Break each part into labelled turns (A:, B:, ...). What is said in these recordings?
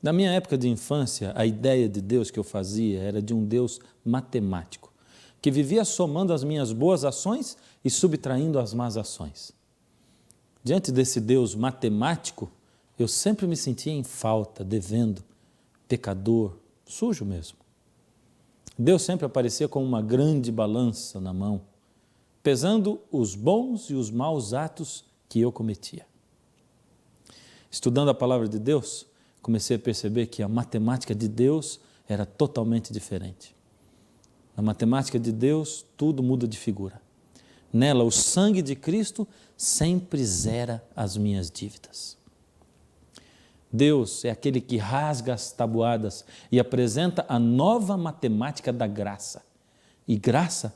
A: Na minha época de infância, a ideia de Deus que eu fazia era de um Deus matemático, que vivia somando as minhas boas ações e subtraindo as más ações. Diante desse Deus matemático, eu sempre me sentia em falta, devendo, pecador, sujo mesmo. Deus sempre aparecia com uma grande balança na mão, pesando os bons e os maus atos que eu cometia. Estudando a palavra de Deus, comecei a perceber que a matemática de Deus era totalmente diferente. Na matemática de Deus, tudo muda de figura. Nela, o sangue de Cristo sempre zera as minhas dívidas. Deus é aquele que rasga as tabuadas e apresenta a nova matemática da graça. E graça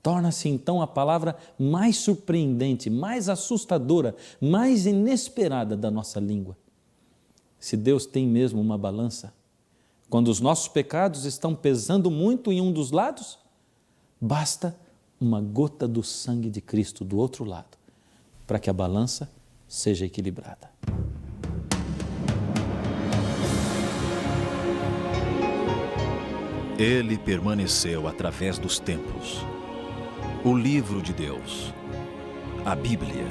A: torna-se então a palavra mais surpreendente, mais assustadora, mais inesperada da nossa língua. Se Deus tem mesmo uma balança, quando os nossos pecados estão pesando muito em um dos lados, basta uma gota do sangue de Cristo do outro lado, para que a balança seja equilibrada.
B: Ele permaneceu através dos tempos. O livro de Deus, a Bíblia,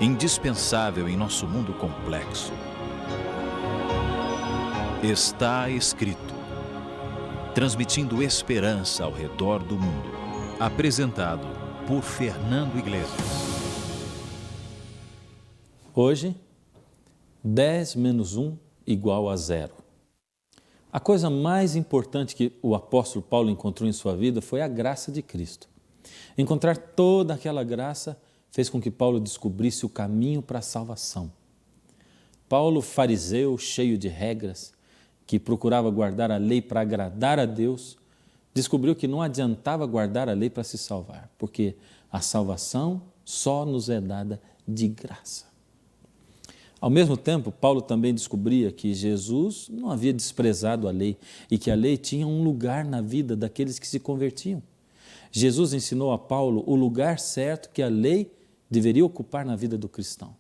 B: indispensável em nosso mundo complexo. Está escrito, transmitindo esperança ao redor do mundo. Apresentado por Fernando Iglesias.
A: Hoje, 10 menos 1 igual a 0. A coisa mais importante que o apóstolo Paulo encontrou em sua vida foi a graça de Cristo. Encontrar toda aquela graça fez com que Paulo descobrisse o caminho para a salvação. Paulo, fariseu, cheio de regras, que procurava guardar a lei para agradar a Deus, descobriu que não adiantava guardar a lei para se salvar, porque a salvação só nos é dada de graça. Ao mesmo tempo, Paulo também descobria que Jesus não havia desprezado a lei e que a lei tinha um lugar na vida daqueles que se convertiam. Jesus ensinou a Paulo o lugar certo que a lei deveria ocupar na vida do cristão.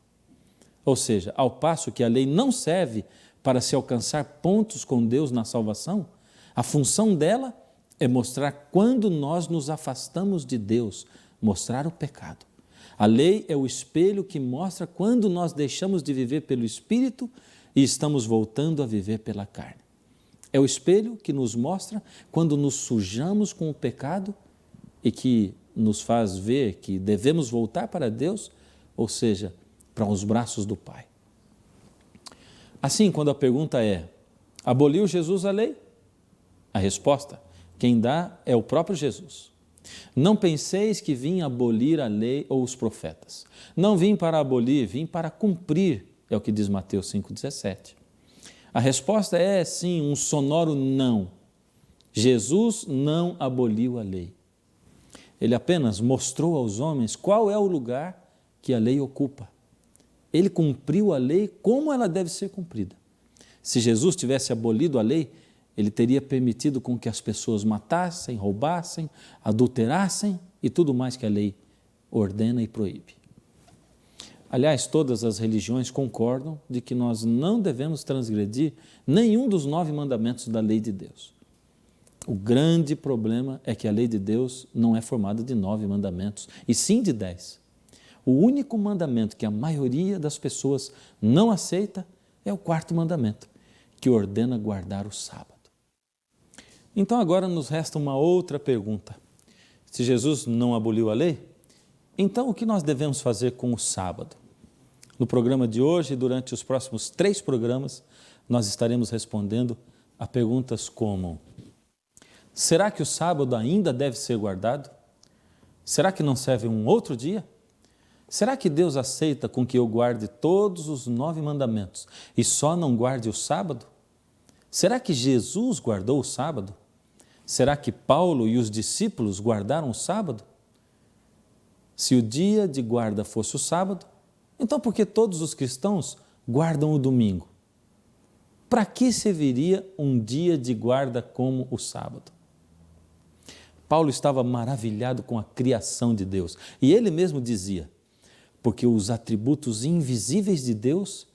A: Ou seja, ao passo que a lei não serve para se alcançar pontos com Deus na salvação, a função dela é mostrar quando nós nos afastamos de Deus, mostrar o pecado. A lei é o espelho que mostra quando nós deixamos de viver pelo Espírito e estamos voltando a viver pela carne. É o espelho que nos mostra quando nos sujamos com o pecado e que nos faz ver que devemos voltar para Deus, ou seja, para os braços do Pai. Assim, quando a pergunta é, aboliu Jesus a lei? A resposta, quem dá é o próprio Jesus. Não penseis que vim abolir a lei ou os profetas. Não vim para abolir, vim para cumprir, é o que diz Mateus 5,17. A resposta é sim, um sonoro não. Jesus não aboliu a lei. Ele apenas mostrou aos homens qual é o lugar que a lei ocupa. Ele cumpriu a lei como ela deve ser cumprida. Se Jesus tivesse abolido a lei, ele teria permitido com que as pessoas matassem, roubassem, adulterassem e tudo mais que a lei ordena e proíbe. Aliás, todas as religiões concordam de que nós não devemos transgredir nenhum dos 9 mandamentos da lei de Deus. O grande problema é que a lei de Deus não é formada de 9 mandamentos, e sim de 10. O único mandamento que a maioria das pessoas não aceita é o 4º mandamento, que ordena guardar o sábado. Então agora nos resta uma outra pergunta. Se Jesus não aboliu a lei, então o que nós devemos fazer com o sábado? No programa de hoje e durante os próximos 3 programas, nós estaremos respondendo a perguntas como: será que o sábado ainda deve ser guardado? Será que não serve um outro dia? Será que Deus aceita com que eu guarde todos os 9 mandamentos e só não guarde o sábado? Será que Jesus guardou o sábado? Será que Paulo e os discípulos guardaram o sábado? Se o dia de guarda fosse o sábado, então por que todos os cristãos guardam o domingo? Para que serviria um dia de guarda como o sábado? Paulo estava maravilhado com a criação de Deus e ele mesmo dizia, porque os atributos invisíveis de Deus,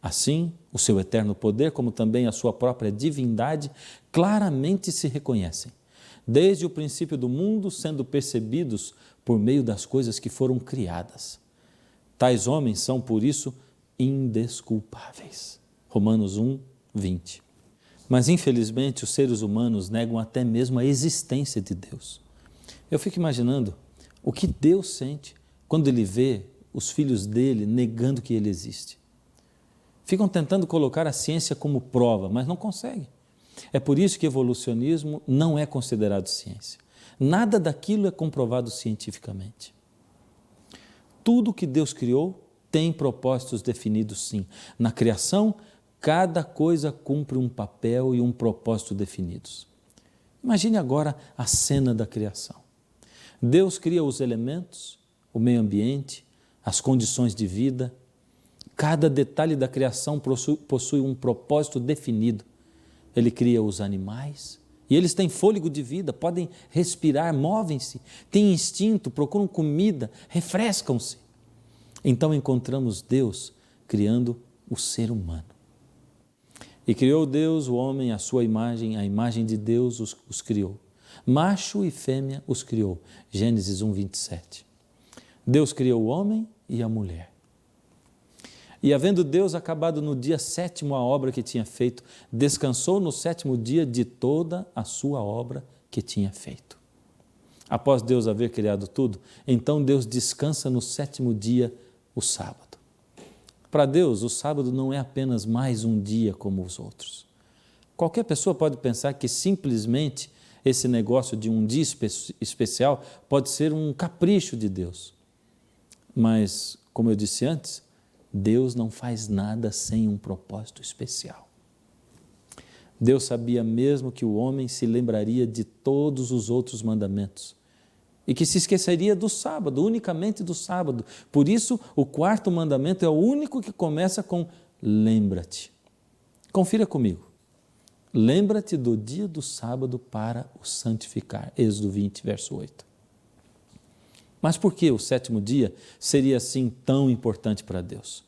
A: Assim, o seu eterno poder, como também a sua própria divindade, claramente se reconhecem, desde o princípio do mundo, sendo percebidos por meio das coisas que foram criadas. Tais homens são, por isso, indesculpáveis. Romanos 1, 20. Mas, infelizmente, os seres humanos negam até mesmo a existência de Deus. Eu fico imaginando o que Deus sente quando Ele vê os filhos dele negando que Ele existe. Ficam tentando colocar a ciência como prova, mas não conseguem. É por isso que evolucionismo não é considerado ciência. Nada daquilo é comprovado cientificamente. Tudo que Deus criou tem propósitos definidos, sim. Na criação, cada coisa cumpre um papel e um propósito definidos. Imagine agora a cena da criação. Deus cria os elementos, o meio ambiente, as condições de vida. Cada detalhe da criação possui um propósito definido. Ele cria os animais e eles têm fôlego de vida, podem respirar, movem-se, têm instinto, procuram comida, refrescam-se. Então encontramos Deus criando o ser humano. E criou Deus o homem à sua imagem, a imagem de Deus os criou. Macho e fêmea os criou. Gênesis 1, 27. Deus criou o homem e a mulher. E havendo Deus acabado no dia 7º a obra que tinha feito, descansou no 7º dia de toda a sua obra que tinha feito. Após Deus haver criado tudo, então Deus descansa no 7º dia, o sábado. Para Deus, o sábado não é apenas mais um dia como os outros. Qualquer pessoa pode pensar que simplesmente esse negócio de um dia especial pode ser um capricho de Deus. Mas, como eu disse antes, Deus não faz nada sem um propósito especial. Deus sabia mesmo que o homem se lembraria de todos os outros mandamentos e que se esqueceria do sábado, unicamente do sábado. Por isso, o 4º mandamento é o único que começa com lembra-te. Confira comigo. Lembra-te do dia do sábado para o santificar. Êxodo 20, verso 8. Mas por que o 7º dia seria assim tão importante para Deus?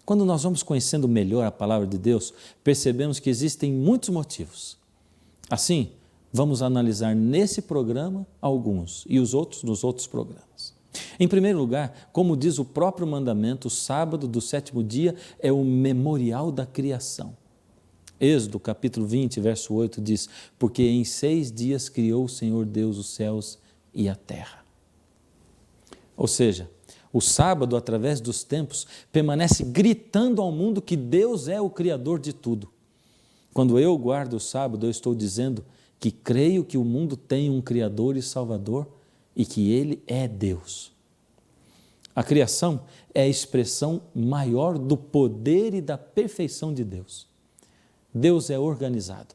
A: Quando nós vamos conhecendo melhor a palavra de Deus, percebemos que existem muitos motivos. Assim, vamos analisar nesse programa alguns e os outros nos outros programas. Em primeiro lugar, como diz o próprio mandamento, o sábado do 7º dia é o memorial da criação. Êxodo capítulo 20, verso 8 diz: porque em 6 dias criou o Senhor Deus os céus e a terra. Ou seja, o sábado, através dos tempos, permanece gritando ao mundo que Deus é o Criador de tudo. Quando eu guardo o sábado, eu estou dizendo que creio que o mundo tem um Criador e Salvador e que Ele é Deus. A criação é a expressão maior do poder e da perfeição de Deus. Deus é organizado.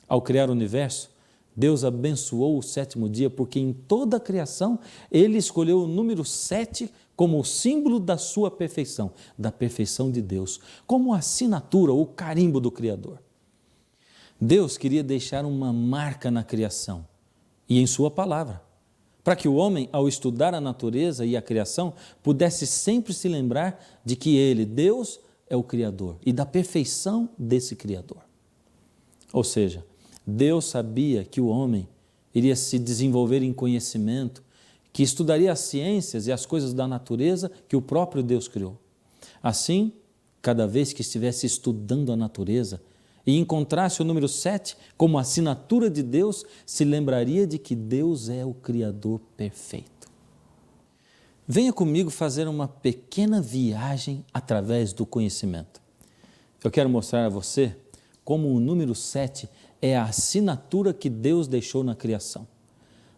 A: Ao criar o universo, Deus abençoou o 7º dia porque em toda a criação Ele escolheu o número 7 como o símbolo da sua perfeição, da perfeição de Deus, como a assinatura ou carimbo do Criador. Deus queria deixar uma marca na criação e em sua palavra, para que o homem, ao estudar a natureza e a criação, pudesse sempre se lembrar de que Ele, Deus, é o Criador e da perfeição desse Criador. Ou seja, Deus sabia que o homem iria se desenvolver em conhecimento, que estudaria as ciências e as coisas da natureza que o próprio Deus criou. Assim, cada vez que estivesse estudando a natureza e encontrasse o número 7 como assinatura de Deus, se lembraria de que Deus é o Criador perfeito. Venha comigo fazer uma pequena viagem através do conhecimento. Eu quero mostrar a você como o número 7 é a assinatura que Deus deixou na criação.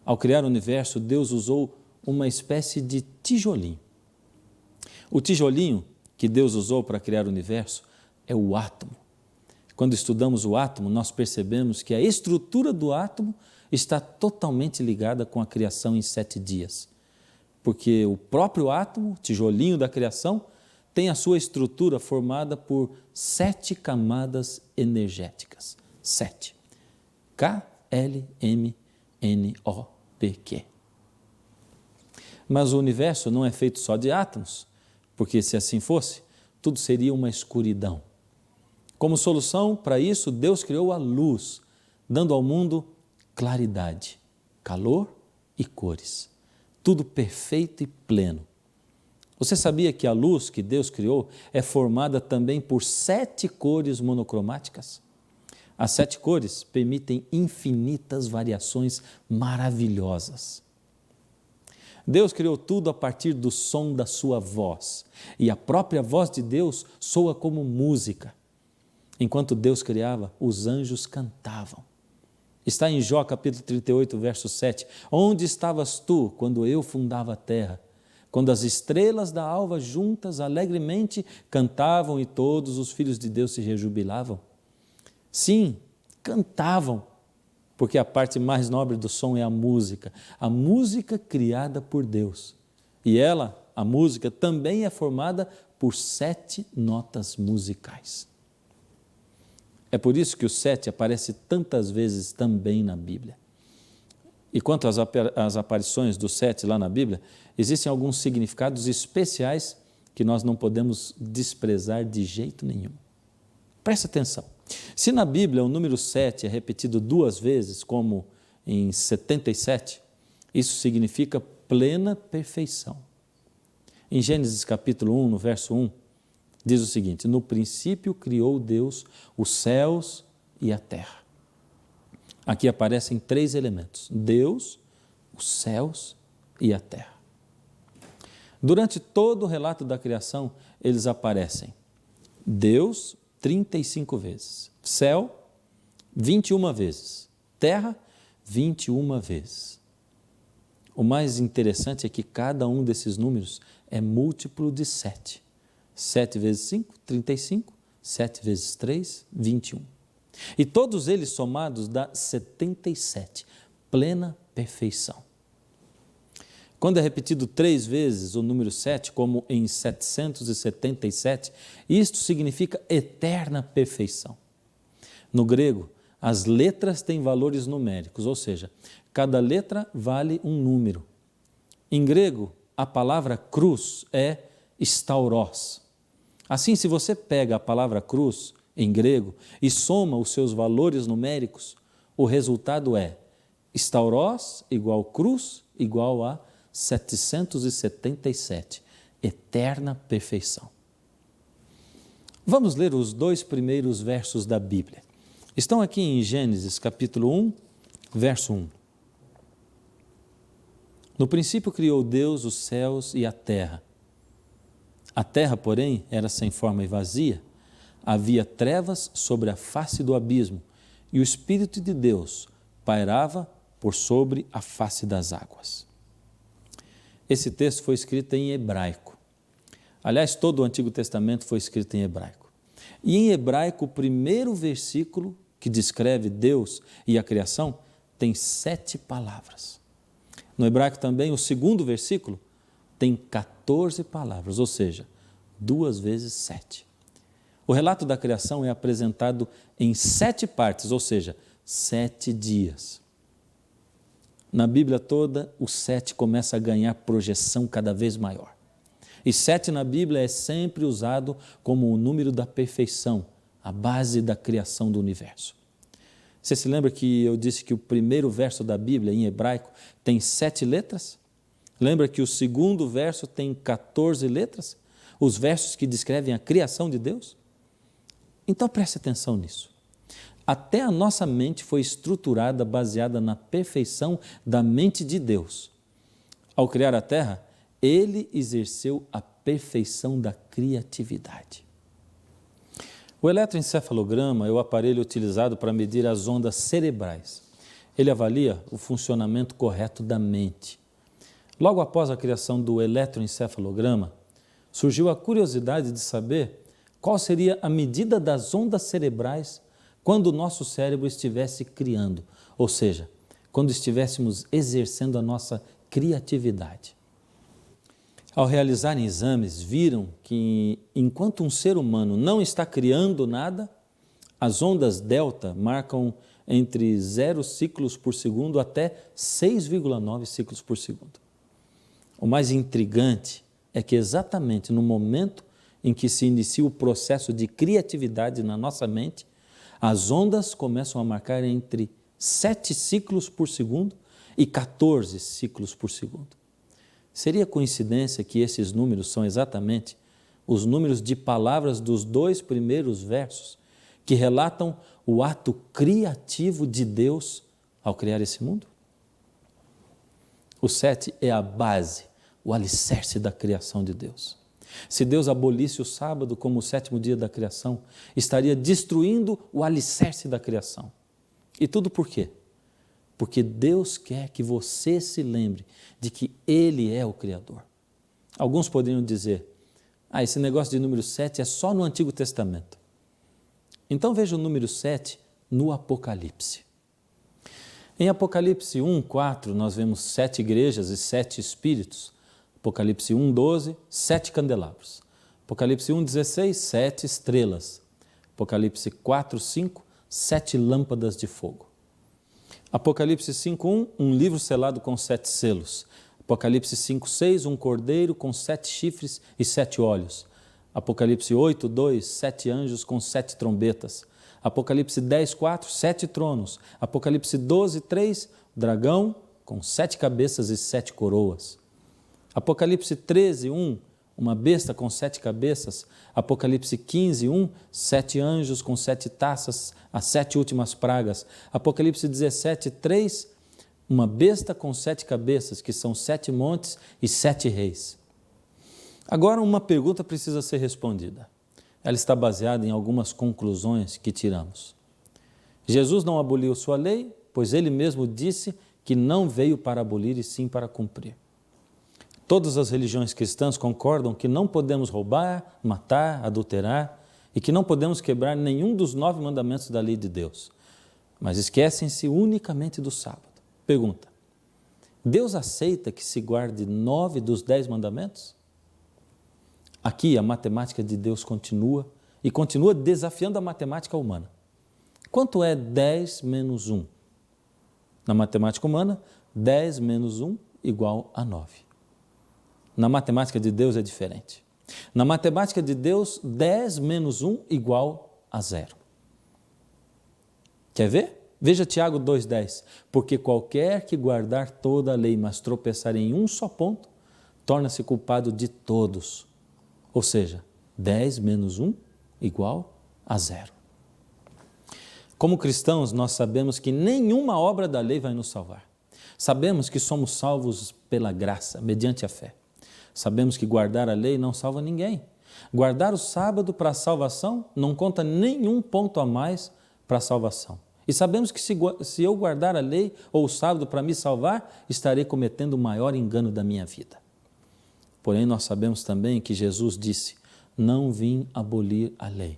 A: Ao criar o universo, Deus usou uma espécie de tijolinho. O tijolinho que Deus usou para criar o universo é o átomo. Quando estudamos o átomo, nós percebemos que a estrutura do átomo está totalmente ligada com a criação em 7 dias. Porque o próprio átomo, tijolinho da criação, tem a sua estrutura formada por 7 camadas energéticas. 7. K-L-M-N-O-P-Q. Mas o universo não é feito só de átomos, porque se assim fosse, tudo seria uma escuridão. Como solução para isso, Deus criou a luz, dando ao mundo claridade, calor e cores. Tudo perfeito e pleno. Você sabia que a luz que Deus criou é formada também por 7 cores monocromáticas? As 7 cores permitem infinitas variações maravilhosas. Deus criou tudo a partir do som da sua voz, e a própria voz de Deus soa como música. Enquanto Deus criava, os anjos cantavam. Está em Jó capítulo 38, verso 7. Onde estavas tu quando eu fundava a terra? Quando as estrelas da alva juntas alegremente cantavam e todos os filhos de Deus se rejubilavam? Sim, cantavam, porque a parte mais nobre do som é a música criada por Deus. E ela, a música, também é formada por 7 notas musicais. É por isso que o 7 aparece tantas vezes também na Bíblia. E quanto às aparições do 7 lá na Bíblia, existem alguns significados especiais que nós não podemos desprezar de jeito nenhum. Preste atenção. Se na Bíblia o número 7 é repetido 2 vezes, como em 77, isso significa plena perfeição. Em Gênesis capítulo 1, no verso 1, diz o seguinte: no princípio criou Deus os céus e a terra. Aqui aparecem 3 elementos: Deus, os céus e a terra. Durante todo o relato da criação, eles aparecem. Deus, 35 vezes. Céu, 21 vezes. Terra, 21 vezes. O mais interessante é que cada um desses números é múltiplo de 7. 7 vezes 5, 35. 7 vezes 3, 21. E todos eles somados dá 77, plena perfeição. Quando é repetido 3 vezes o número 7, como em 777, isto significa eterna perfeição. No grego, as letras têm valores numéricos, ou seja, cada letra vale um número. Em grego, a palavra cruz é stauros. Assim, se você pega a palavra cruz em grego e soma os seus valores numéricos, o resultado é stauros igual cruz igual a 777, eterna perfeição. Vamos ler os 2 primeiros versos da Bíblia. Estão aqui em Gênesis capítulo 1, verso 1. No princípio criou Deus os céus e a terra. A terra, porém, era sem forma e vazia. Havia trevas sobre a face do abismo, e o Espírito de Deus pairava por sobre a face das águas. Esse texto foi escrito em hebraico. Aliás, todo o Antigo Testamento foi escrito em hebraico. E em hebraico, o primeiro versículo que descreve Deus e a criação tem 7 palavras. No hebraico também, o segundo versículo tem 14 palavras, ou seja, 2 vezes 7. O relato da criação é apresentado em 7 partes, ou seja, 7 dias. Na Bíblia toda, o 7 começa a ganhar projeção cada vez maior. E 7 na Bíblia é sempre usado como o número da perfeição, a base da criação do universo. Você se lembra que eu disse que o primeiro verso da Bíblia, em hebraico, tem 7 letras? Lembra que o segundo verso tem 14 letras? Os versos que descrevem a criação de Deus? Então preste atenção nisso. Até a nossa mente foi estruturada baseada na perfeição da mente de Deus. Ao criar a terra, Ele exerceu a perfeição da criatividade. O eletroencefalograma é o aparelho utilizado para medir as ondas cerebrais. Ele avalia o funcionamento correto da mente. Logo após a criação do eletroencefalograma, surgiu a curiosidade de saber qual seria a medida das ondas cerebrais quando o nosso cérebro estivesse criando, ou seja, quando estivéssemos exercendo a nossa criatividade. Ao realizarem exames, viram que enquanto um ser humano não está criando nada, as ondas delta marcam entre 0 ciclos por segundo até 6,9 ciclos por segundo. O mais intrigante é que exatamente no momento em que se inicia o processo de criatividade na nossa mente, as ondas começam a marcar entre 7 ciclos por segundo e 14 ciclos por segundo. Seria coincidência que esses números são exatamente os números de palavras dos 2 primeiros versos que relatam o ato criativo de Deus ao criar esse mundo? O 7 é a base, o alicerce da criação de Deus. Se Deus abolisse o sábado como o 7º dia da criação, estaria destruindo o alicerce da criação. E tudo por quê? Porque Deus quer que você se lembre de que Ele é o Criador. Alguns poderiam dizer, esse negócio de número 7 é só no Antigo Testamento. Então veja o número 7 no Apocalipse. Em Apocalipse 1:4 nós vemos 7 igrejas e 7 espíritos. Apocalipse 1:12, 7 candelabros. Apocalipse 1:16, 7 estrelas. Apocalipse 4:5, 7 lâmpadas de fogo. Apocalipse 5:1, um livro selado com 7 selos. Apocalipse 5:6, um cordeiro com 7 chifres e 7 olhos. Apocalipse 8:2, 7 anjos com 7 trombetas. Apocalipse 10:4, 7 tronos. Apocalipse 12:3, dragão com 7 cabeças e 7 coroas. Apocalipse 13:1, uma besta com 7 cabeças. Apocalipse 15:1, 7 anjos com 7 taças, as 7 últimas pragas. Apocalipse 17:3, uma besta com 7 cabeças, que são 7 montes e 7 reis. Agora uma pergunta precisa ser respondida. Ela está baseada em algumas conclusões que tiramos. Jesus não aboliu sua lei, pois ele mesmo disse que não veio para abolir e sim para cumprir. Todas as religiões cristãs concordam que não podemos roubar, matar, adulterar e que não podemos quebrar nenhum dos 9 mandamentos da lei de Deus, mas esquecem-se unicamente do sábado. Pergunta: Deus aceita que se guarde 9 dos 10 mandamentos? Aqui a matemática de Deus continua e continua desafiando a matemática humana. Quanto é 10 menos 1? Na matemática humana, 10 menos 1 igual a 9. Na matemática de Deus é diferente. Na matemática de Deus, 10 menos 1 igual a 0. Quer ver? Veja Tiago 2,10. Porque qualquer que guardar toda a lei, mas tropeçar em um só ponto, torna-se culpado de todos. Ou seja, 10 menos 1 igual a 0. Como cristãos, nós sabemos que nenhuma obra da lei vai nos salvar. Sabemos que somos salvos pela graça, mediante a fé. Sabemos que guardar a lei não salva ninguém. Guardar o sábado para a salvação não conta nenhum ponto a mais para a salvação. E sabemos que se eu guardar a lei ou o sábado para me salvar, estarei cometendo o maior engano da minha vida. Porém, nós sabemos também que Jesus disse, não vim abolir a lei.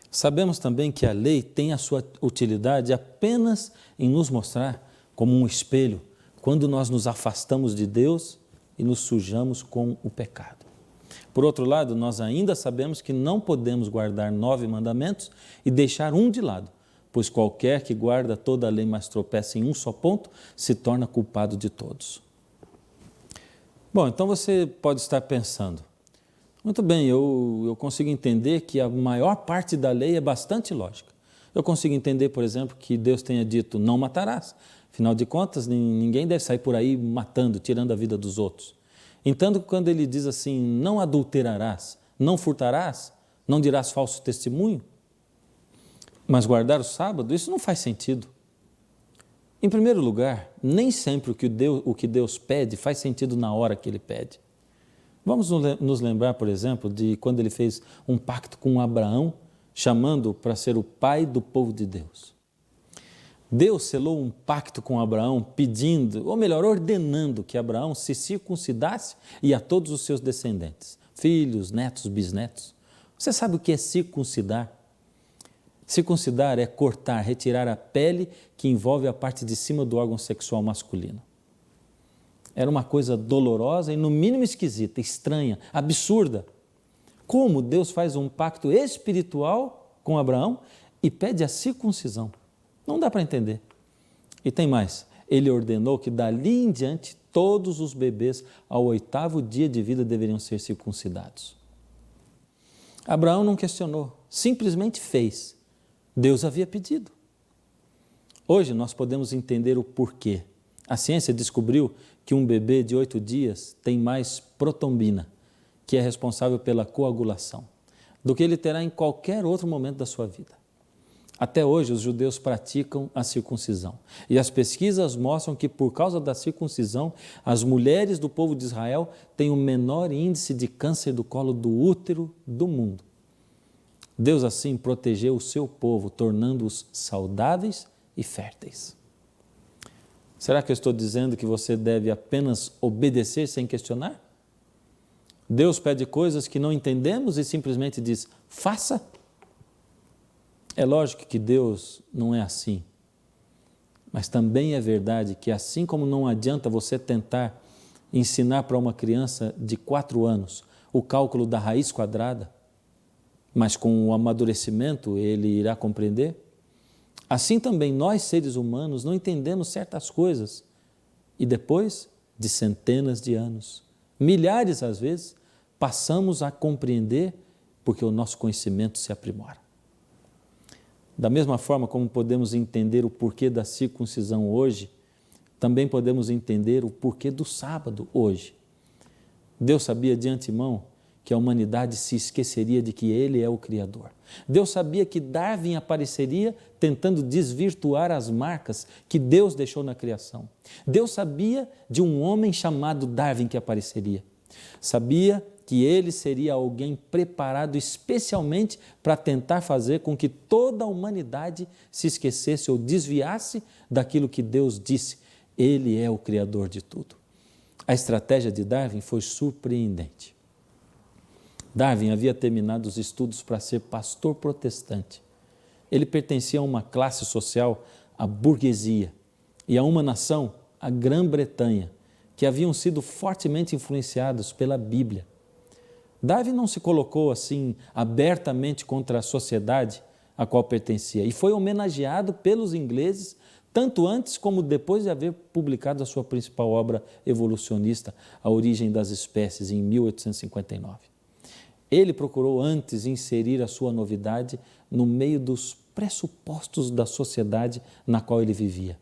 A: Sabemos também que a lei tem a sua utilidade apenas em nos mostrar como um espelho, quando nós nos afastamos de Deus e nos sujamos com o pecado. Por outro lado, nós ainda sabemos que não podemos guardar 9 mandamentos e deixar um de lado, pois qualquer que guarda toda a lei, mas tropeça em um só ponto, se torna culpado de todos. Bom, então você pode estar pensando, muito bem, eu consigo entender que a maior parte da lei é bastante lógica. Eu consigo entender, por exemplo, que Deus tenha dito, não matarás. Afinal de contas, ninguém deve sair por aí matando, tirando a vida dos outros. Então, quando ele diz assim, não adulterarás, não furtarás, não dirás falso testemunho, mas guardar o sábado, isso não faz sentido. Em primeiro lugar, nem sempre o que Deus pede faz sentido na hora que Ele pede. Vamos nos lembrar, por exemplo, de quando Ele fez um pacto com Abraão, chamando-o para ser o pai do povo de Deus. Deus selou um pacto com Abraão pedindo, ou melhor, ordenando que Abraão se circuncidasse e a todos os seus descendentes, filhos, netos, bisnetos. Você sabe o que é circuncidar? Circuncidar é cortar, retirar a pele que envolve a parte de cima do órgão sexual masculino. Era uma coisa dolorosa e no mínimo esquisita, estranha, absurda. Como Deus faz um pacto espiritual com Abraão e pede a circuncisão? Não dá para entender. E tem mais, Ele ordenou que dali em diante todos os bebês ao 8º dia de vida deveriam ser circuncidados. Abraão não questionou, simplesmente fez. Deus havia pedido. Hoje nós podemos entender o porquê. A ciência descobriu que um bebê de 8 dias tem mais protombina, que é responsável pela coagulação, do que ele terá em qualquer outro momento da sua vida. Até hoje os judeus praticam a circuncisão e as pesquisas mostram que por causa da circuncisão as mulheres do povo de Israel têm o menor índice de câncer do colo do útero do mundo. Deus assim protegeu o seu povo, tornando-os saudáveis e férteis. Será que eu estou dizendo que você deve apenas obedecer sem questionar? Deus pede coisas que não entendemos e simplesmente diz, faça. É lógico que Deus não é assim, mas também é verdade que assim como não adianta você tentar ensinar para uma criança de 4 anos o cálculo da raiz quadrada, mas com o amadurecimento ele irá compreender, assim também nós seres humanos não entendemos certas coisas e depois de centenas de anos, milhares às vezes, passamos a compreender porque o nosso conhecimento se aprimora. Da mesma forma como podemos entender o porquê da circuncisão hoje, também podemos entender o porquê do sábado hoje. Deus sabia de antemão que a humanidade se esqueceria de que Ele é o Criador. Deus sabia que Darwin apareceria tentando desvirtuar as marcas que Deus deixou na criação. Deus sabia de um homem chamado Darwin que apareceria. Sabia que ele seria alguém preparado especialmente para tentar fazer com que toda a humanidade se esquecesse ou desviasse daquilo que Deus disse. Ele é o Criador de tudo. A estratégia de Darwin foi surpreendente. Darwin havia terminado os estudos para ser pastor protestante. Ele pertencia a uma classe social, a burguesia, e a uma nação, a Grã-Bretanha, que haviam sido fortemente influenciados pela Bíblia. Darwin não se colocou assim abertamente contra a sociedade a qual pertencia e foi homenageado pelos ingleses tanto antes como depois de haver publicado a sua principal obra evolucionista, A Origem das Espécies, em 1859. Ele procurou antes inserir a sua novidade no meio dos pressupostos da sociedade na qual ele vivia.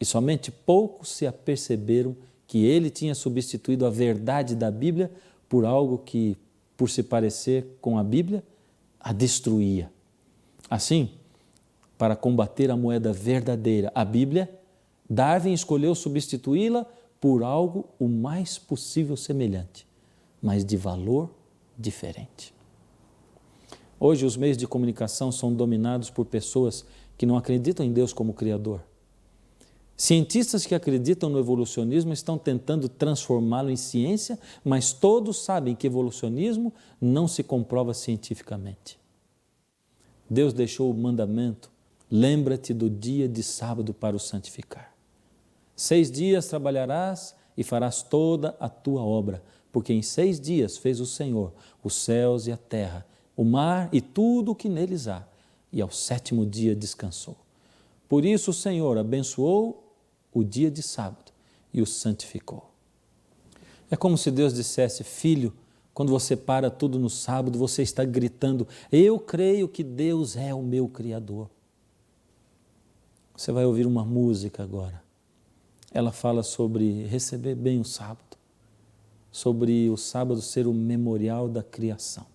A: E somente poucos se aperceberam que ele tinha substituído a verdade da Bíblia por algo que, por se parecer com a Bíblia, a destruía. Assim, para combater a moeda verdadeira, a Bíblia, Darwin escolheu substituí-la por algo o mais possível semelhante, mas de valor diferente. Hoje os meios de comunicação são dominados por pessoas que não acreditam em Deus como Criador. Cientistas que acreditam no evolucionismo estão tentando transformá-lo em ciência, mas todos sabem que evolucionismo não se comprova cientificamente. Deus deixou o mandamento, lembra-te do dia de sábado para o santificar. 6 dias trabalharás e farás toda a tua obra, porque em 6 dias fez o Senhor os céus e a terra, o mar e tudo o que neles há, e ao 7º dia descansou. Por isso o Senhor abençoou o dia de sábado e o santificou. É como se Deus dissesse, filho, quando você para tudo no sábado, você está gritando, eu creio que Deus é o meu Criador. Você vai ouvir uma música agora. Ela fala sobre receber bem o sábado, sobre o sábado ser o memorial da criação.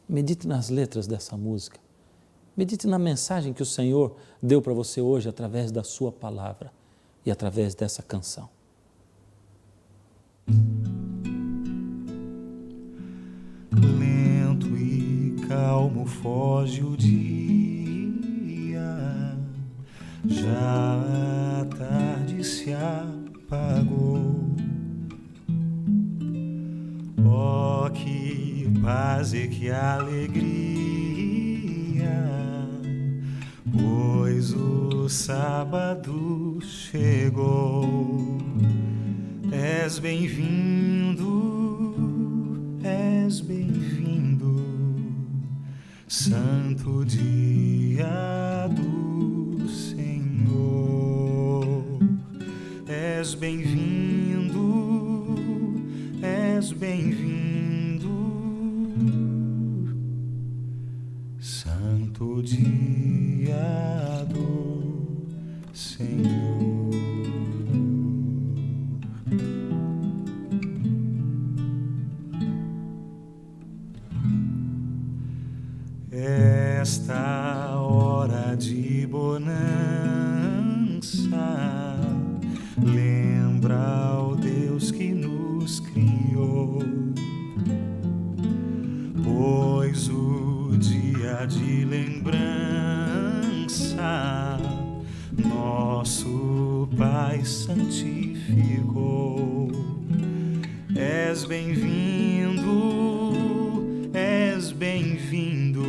A: Medite nas letras dessa música. Medite na mensagem que o Senhor deu para você hoje através da sua palavra e através dessa canção.
C: Lento e calmo foge o dia, já a tarde se apagou. Oh, que paz e que alegria, pois o sábado chegou. És bem-vindo, santo dia do Senhor. És bem-vindo, Santo dia do Senhor. Esta hora de bonança lembra o Deus que nos criou, pois o dia de lembrança nosso Pai santificou. És bem-vindo, és bem-vindo,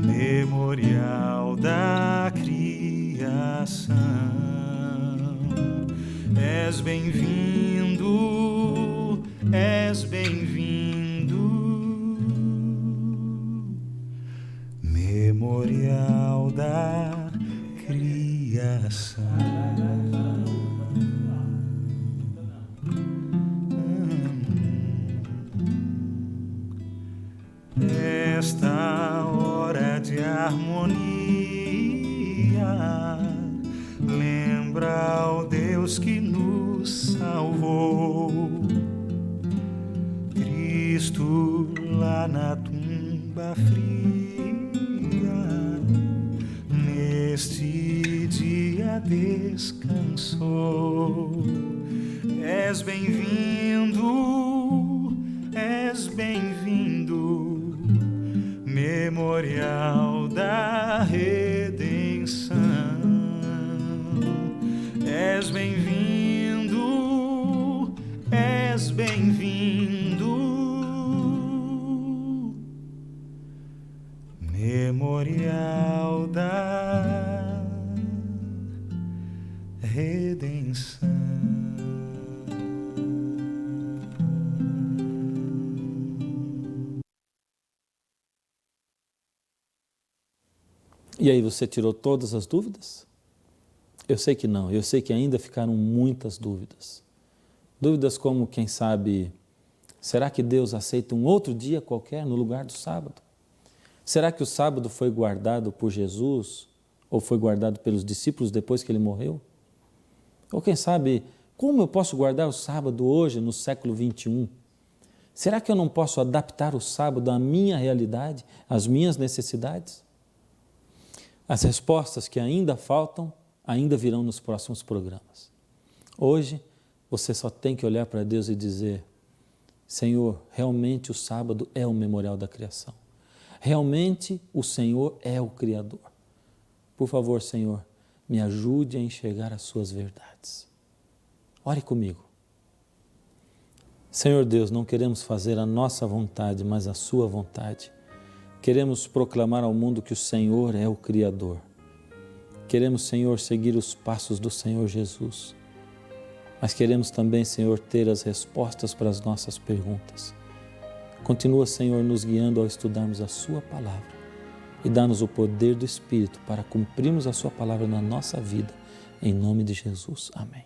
C: memorial da criação. És bem-vindo, és bem-vindo, memorial da criação. Esta hora de harmonia lembra o Deus que nos salvou. Cristo lá na tumba fria, neste dia descansou. És bem-vindo, és bem-vindo, memorial da redenção. És bem-vindo, és bem-vindo, memorial da redenção.
A: E aí, você tirou todas as dúvidas? Eu sei que não, eu sei que ainda ficaram muitas dúvidas. Dúvidas como, quem sabe, será que Deus aceita um outro dia qualquer no lugar do sábado? Será que o sábado foi guardado por Jesus ou foi guardado pelos discípulos depois que ele morreu? Ou quem sabe, como eu posso guardar o sábado hoje, no século 21? Será que eu não posso adaptar o sábado à minha realidade, às minhas necessidades? As respostas que ainda faltam, ainda virão nos próximos programas. Hoje, você só tem que olhar para Deus e dizer: Senhor, realmente o sábado é o memorial da criação. Realmente o Senhor é o Criador. Por favor, Senhor, me ajude a enxergar as suas verdades. Ore comigo. Senhor Deus, não queremos fazer a nossa vontade, mas a sua vontade. Queremos proclamar ao mundo que o Senhor é o Criador. Queremos, Senhor, seguir os passos do Senhor Jesus. Mas queremos também, Senhor, ter as respostas para as nossas perguntas. Continua, Senhor, nos guiando ao estudarmos a sua palavra e dá-nos o poder do Espírito para cumprirmos a sua palavra na nossa vida. Em nome de Jesus. Amém.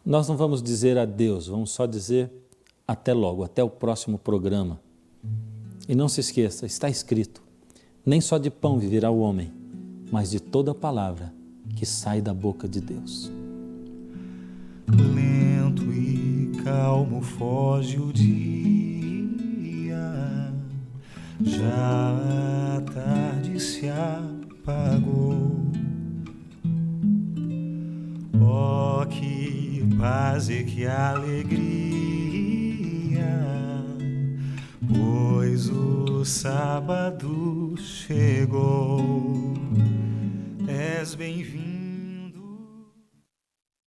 A: Nós não vamos dizer adeus, vamos só dizer até logo, até o próximo programa. E não se esqueça, está escrito: nem só de pão viverá o homem, mas de toda palavra que sai da boca de Deus.
C: Lento e calmo foge o dia, já a tarde se apagou. Oh, que paz e que alegria, pois o sábado chegou. És bem-vindo.